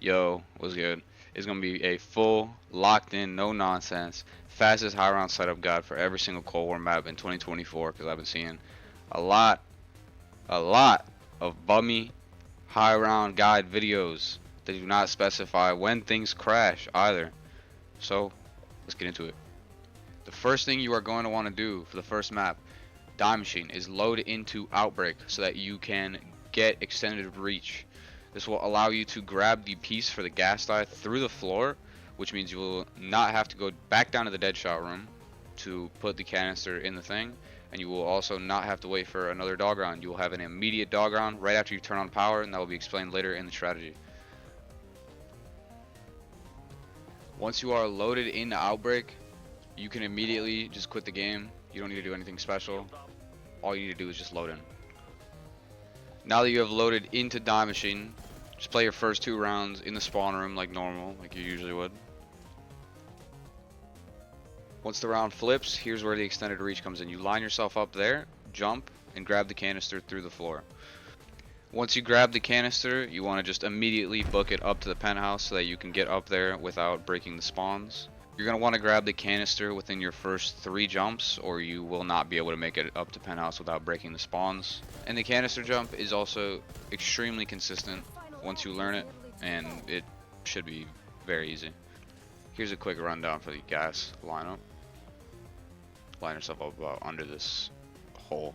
Yo, what's good? It's gonna be a full, locked in, no nonsense, fastest high round setup guide for every single Cold War map in 2024. Because I've been seeing a lot, a lot of bummy high round guide videos that do not specify when things crash either. So let's get into it. The first thing you are going to want to do for the first map, Die Machine, is load into Outbreak so that you can get extended reach. This will allow you to grab the piece for the gas die through the floor, which means you will not have to go back down to the dead shot room to put the canister in the thing, and you will also not have to wait for another dog round. You will have an immediate dog round right after you turn on power, and that will be explained later in the strategy. Once you are loaded into Outbreak, you can immediately just quit the game. You don't need to do anything special. All you need to do is just load in. Now that you have loaded into Die Machine, just play your first 2 rounds in the spawn room like normal, like you usually would. Once the round flips, here's where the extended reach comes in. You line yourself up there, jump, and grab the canister through the floor. Once you grab the canister, you want to just immediately book it up to the penthouse so that you can get up there without breaking the spawns. You're going to want to grab the canister within your first 3 jumps, or you will not be able to make it up to penthouse without breaking the spawns. And the canister jump is also extremely consistent once you learn it, and it should be very easy. Here's a quick rundown for the gas lineup. Line yourself up about under this hole,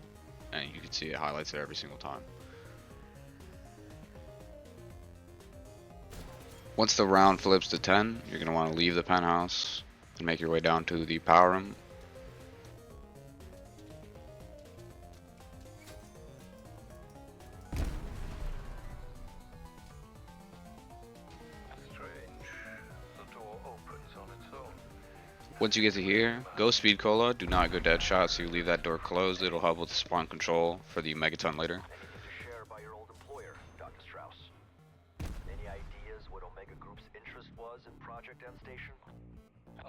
and you can see it highlights it every single time. Once the round flips to 10, you're going to want to leave the penthouse and make your way down to the power room. Once you get to here, go speed cola, do not go dead shot, so you leave that door closed. It'll help with the spawn control for the megaton later.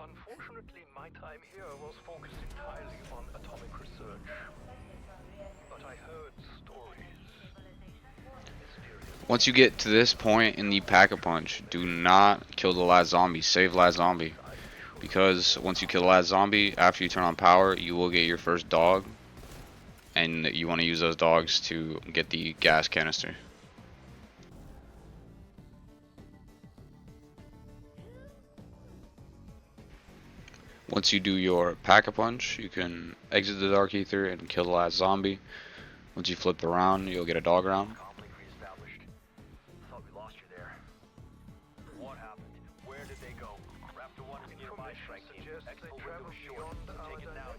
Unfortunately, my time here was focused entirely on atomic research. But I heard stories. Once you get to this point in the pack-a-punch, do not kill the last zombie. Save last zombie. Because once you kill the last zombie, after you turn on power, you will get your first dog. And you want to use those dogs to get the gas canister. Once you do your pack-a-punch, you can exit the Dark Ether and kill the last zombie. Once you flip the round, you'll get a dog round.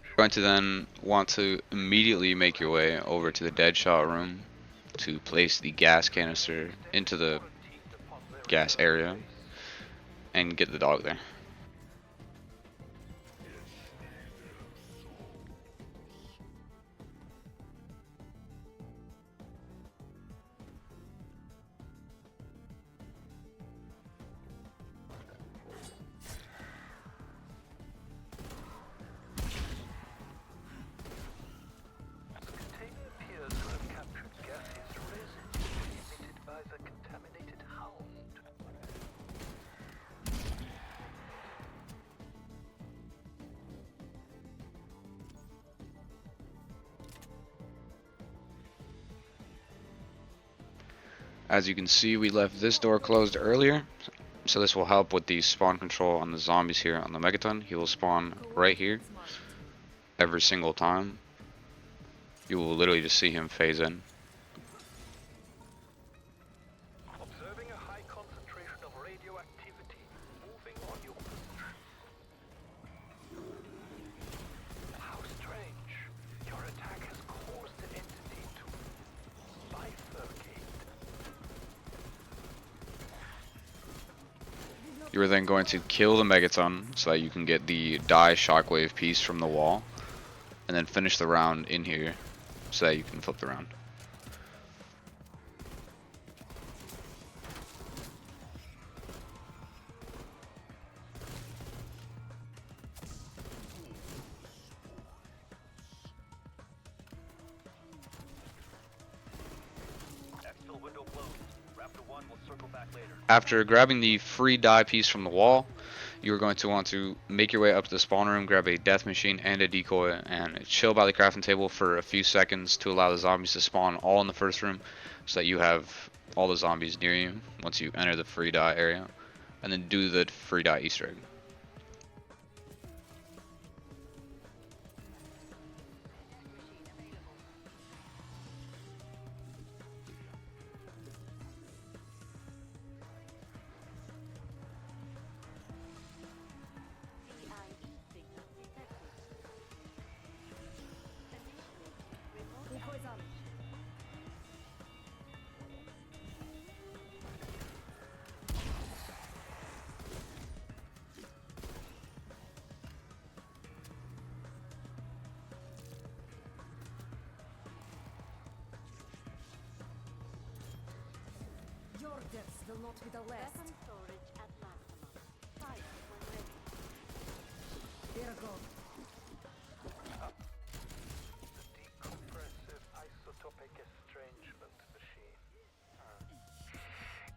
You're going to then want to immediately make your way over to the dead shot room to place the gas canister into the gas area and get the dog there. As you can see, we left this door closed earlier, so this will help with the spawn control on the zombies here on the Megaton. He will spawn right here every single time. You will literally just see him phase in. Observing a high concentration of radioactivity moving on your position. How strange. Your attack has caused the entity to bifurcate. You are then going to kill the Megaton so that you can get the die shockwave piece from the wall, and then finish the round in here so that you can flip the round. Exfil window closed. Raptor 1 will circle back After grabbing the free die piece from the wall, you're going to want to make your way up to the spawn room, grab a death machine and a decoy, and chill by the crafting table for a few seconds to allow the zombies to spawn all in the first room so that you have all the zombies near you once you enter the free die area, and then do the free die Easter egg. Your deaths will not be the last. Weapon storage at maximum. Fight when ready. Here go. Decompressive isotopic estrangement machine.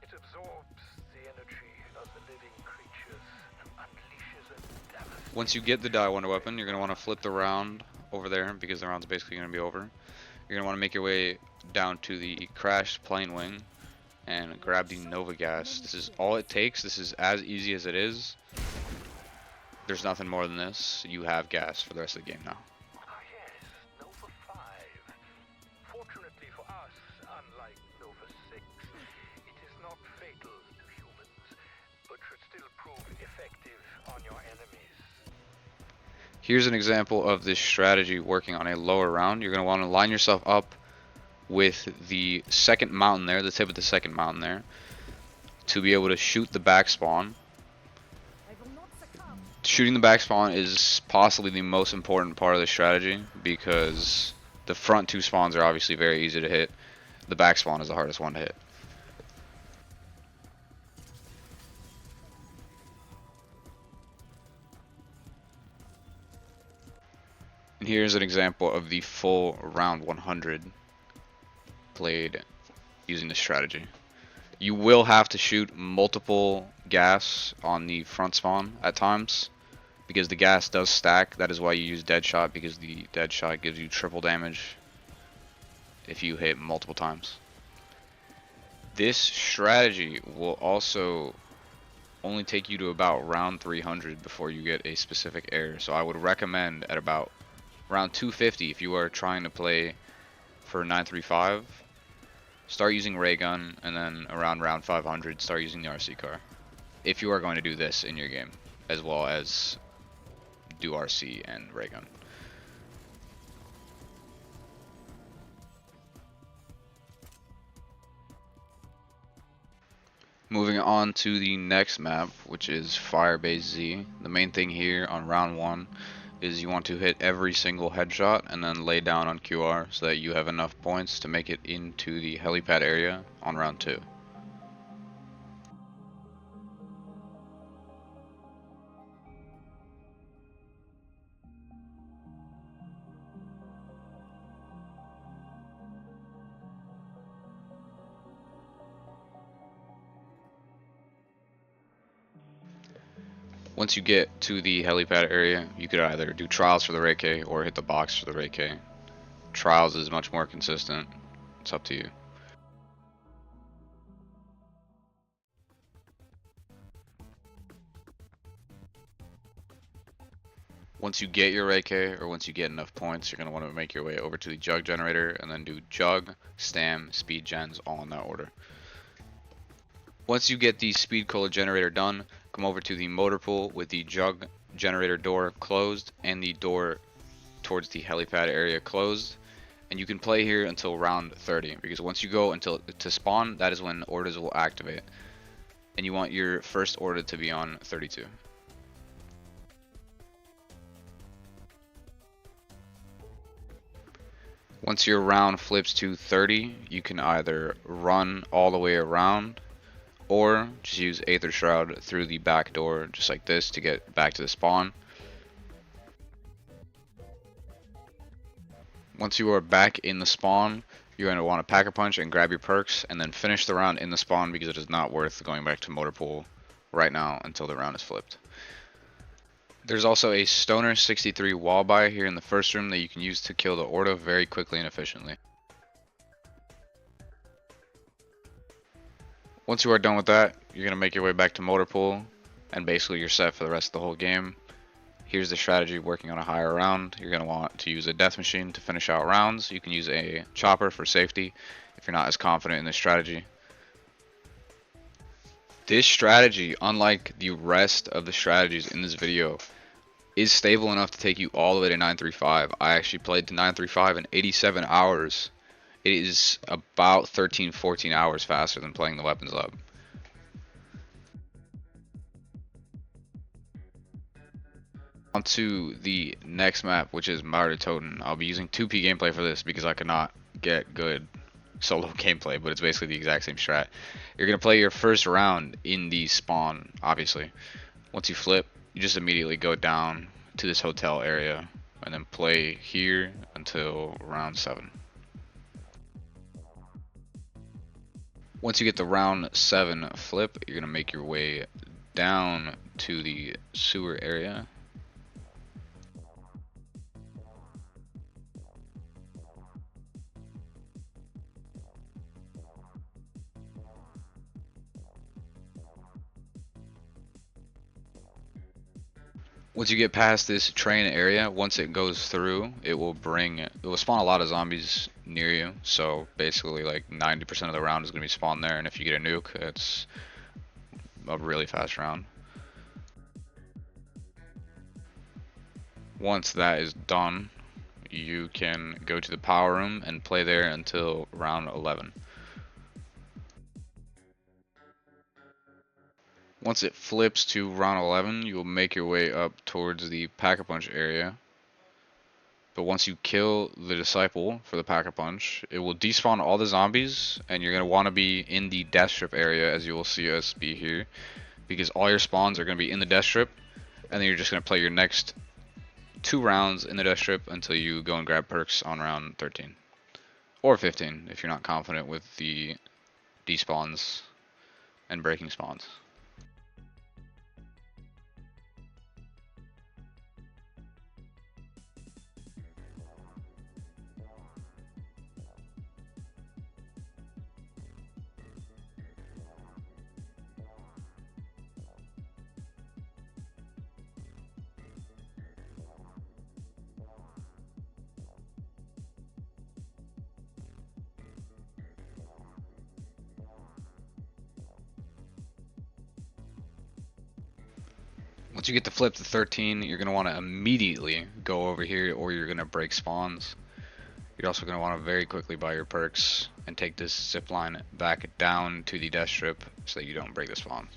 It absorbs the energy of the living creatures and unleashes a devastating... Once you get the die wonder weapon, you're going to want to flip the round over there because the round's basically going to be over. You're going to want to make your way down to the crashed plane wing and grab the Nova gas. This is all it takes. This is as easy as it is. There's nothing more than this. You have gas for the rest of the game now. Ah yes, Nova 5. Fortunately for us, unlike Nova 6, it is not fatal to humans, but should still prove effective on your enemies. Here's an example of this strategy working on a lower round. You're going to want to line yourself up with the second mountain there, the tip of the second mountain there, to be able to shoot the back spawn. I will not succumb. Shooting the back spawn is possibly the most important part of the strategy because the front two spawns are obviously very easy to hit. The back spawn is the hardest one to hit. And here's an example of the full round 100 played using this strategy. You will have to shoot multiple gas on the front spawn at times because the gas does stack. That is why you use dead shot, because the dead shot gives you triple damage if you hit multiple times. This strategy will also only take you to about round 300 before you get a specific error. So I would recommend at about round 250, if you are trying to play for 935, start using ray gun, and then around round 500 start using the RC car if you are going to do this in your game, as well as do RC and ray gun. Moving on to the next map, which is Firebase Z. The main thing here on round 1 is you want to hit every single headshot and then lay down on QR so that you have enough points to make it into the helipad area on round 2. Once you get to the helipad area, you could either do trials for the Reiki or hit the box for the Reiki. Trials is much more consistent. It's up to you. Once you get your Reiki, or once you get enough points, you're going to want to make your way over to the jug generator and then do jug, stam, speed gens, all in that order. Once you get the speed cola generator done, come over to the motor pool with the jug generator door closed and the door towards the helipad area closed, and you can play here until round 30, because once you go until to spawn, that is when orders will activate, and you want your first order to be on 32. Once your round flips to 30, you can either run all the way around or just use Aether Shroud through the back door just like this to get back to the spawn. Once you are back in the spawn, you're going to want to pack a punch and grab your perks, and then finish the round in the spawn because it is not worth going back to motor pool right now until the round is flipped. There's also a Stoner 63 wall buy here in the first room that you can use to kill the Orda very quickly and efficiently. Once you are done with that, you're going to make your way back to motor pool, and basically you're set for the rest of the whole game. Here's the strategy working on a higher round. You're going to want to use a death machine to finish out rounds. You can use a chopper for safety if you're not as confident in this strategy. This strategy, unlike the rest of the strategies in this video, is stable enough to take you all the way to 935. I actually played to 935 in 87 hours. It is about 13-14 hours faster than playing the Weapons Lab. On to the next map, which is Toten. I'll be using 2P gameplay for this because I cannot get good solo gameplay, but it's basically the exact same strat. You're going to play your first round in the spawn, obviously. Once you flip, you just immediately go down to this hotel area and then play here until round 7. Once you get the round 7 flip, you're going to make your way down to the sewer area. Once you get past this train area, once it goes through, it will spawn a lot of zombies near you. So basically like 90% of the round is going to be spawned there, and if you get a nuke, it's a really fast round. Once that is done, you can go to the power room and play there until round 11. Once it flips to round 11, you will make your way up towards the Pack-a-Punch area. But once you kill the Disciple for the Pack-a-Punch, it will despawn all the zombies, and you're going to want to be in the death strip area, as you will see us be here, because all your spawns are going to be in the death strip, and then you're just going to play your next 2 rounds in the death strip until you go and grab perks on round 13. Or 15, if you're not confident with the despawns and breaking spawns. Once you get to flip to 13, you're going to want to immediately go over here, or you're going to break spawns. You're also going to want to very quickly buy your perks and take this zip line back down to the death strip so that you don't break the spawn.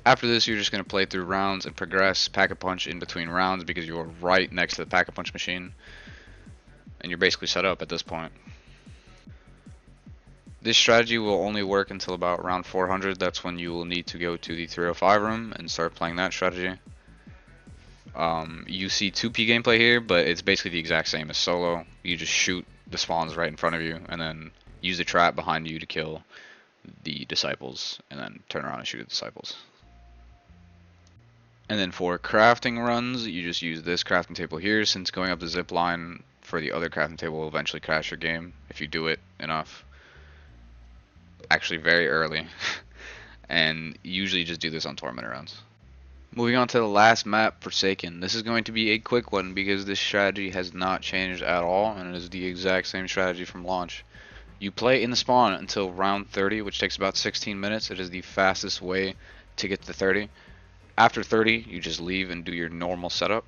After this, you're just going to play through rounds and progress Pack-a-Punch in between rounds because you're right next to the Pack-a-Punch machine. And you're basically set up at this point. This strategy will only work until about round 400. That's when you will need to go to the 305 room and start playing that strategy. You see 2P gameplay here, but it's basically the exact same as solo. You just shoot the spawns right in front of you and then use the trap behind you to kill the disciples and then turn around and shoot the disciples. And then for crafting runs, you just use this crafting table here, since going up the zip line for the other crafting table will eventually crash your game if you do it enough. Actually very early. And usually just do this on tournament rounds. Moving on to the last map, Forsaken. This is going to be a quick one because this strategy has not changed at all, and it is the exact same strategy from launch. You play in the spawn until round 30, which takes about 16 minutes. It is the fastest way to get to 30. After 30, you just leave and do your normal setup.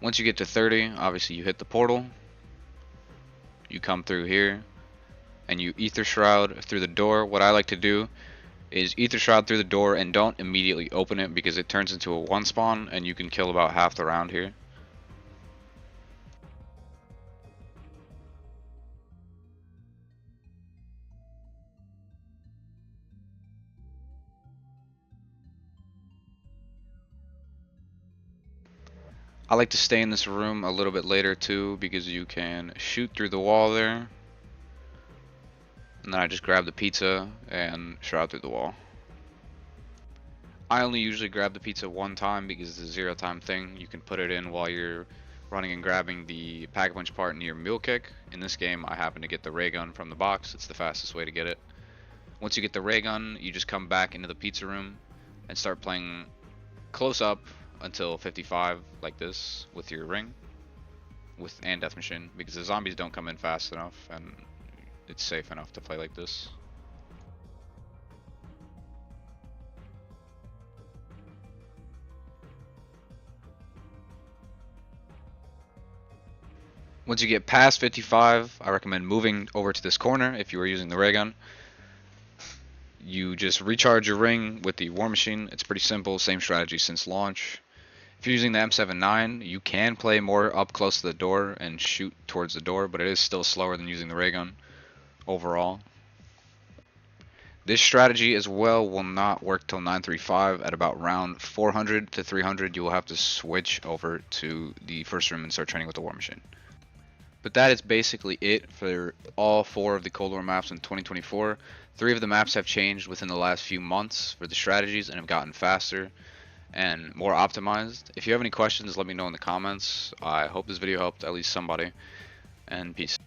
Once you get to 30, obviously you hit the portal. You come through here and you ether shroud through the door. What I like to do is Ether Shroud through the door, and don't immediately open it because it turns into a 1 spawn and you can kill about half the round here. I like to stay in this room a little bit later too because you can shoot through the wall there. And then I just grab the pizza and shroud through the wall. I only usually grab the pizza one time because it's a 0 time thing. You can put it in while you're running and grabbing the pack-a-punch part near mule kick. In this game, I happen to get the ray gun from the box. It's the fastest way to get it. Once you get the ray gun, you just come back into the pizza room and start playing close up until 55 like this with your ring and death machine, because the zombies don't come in fast enough and it's safe enough to play like this. Once you get past 55, I recommend moving over to this corner if you are using the ray gun. You just recharge your ring with the war machine. It's pretty simple, same strategy since launch. If you're using the M79, you can play more up close to the door and shoot towards the door, but it is still slower than using the ray gun overall. This strategy as well will not work till 935. At about round 400 to 300, you will have to switch over to the first room and start training with the war machine. But that is basically it for all 4 of the Cold War maps in 2024. 3 of the maps have changed within the last few months for the strategies and have gotten faster and more optimized. If you have any questions, let me know in the comments. I hope this video helped at least somebody, and peace.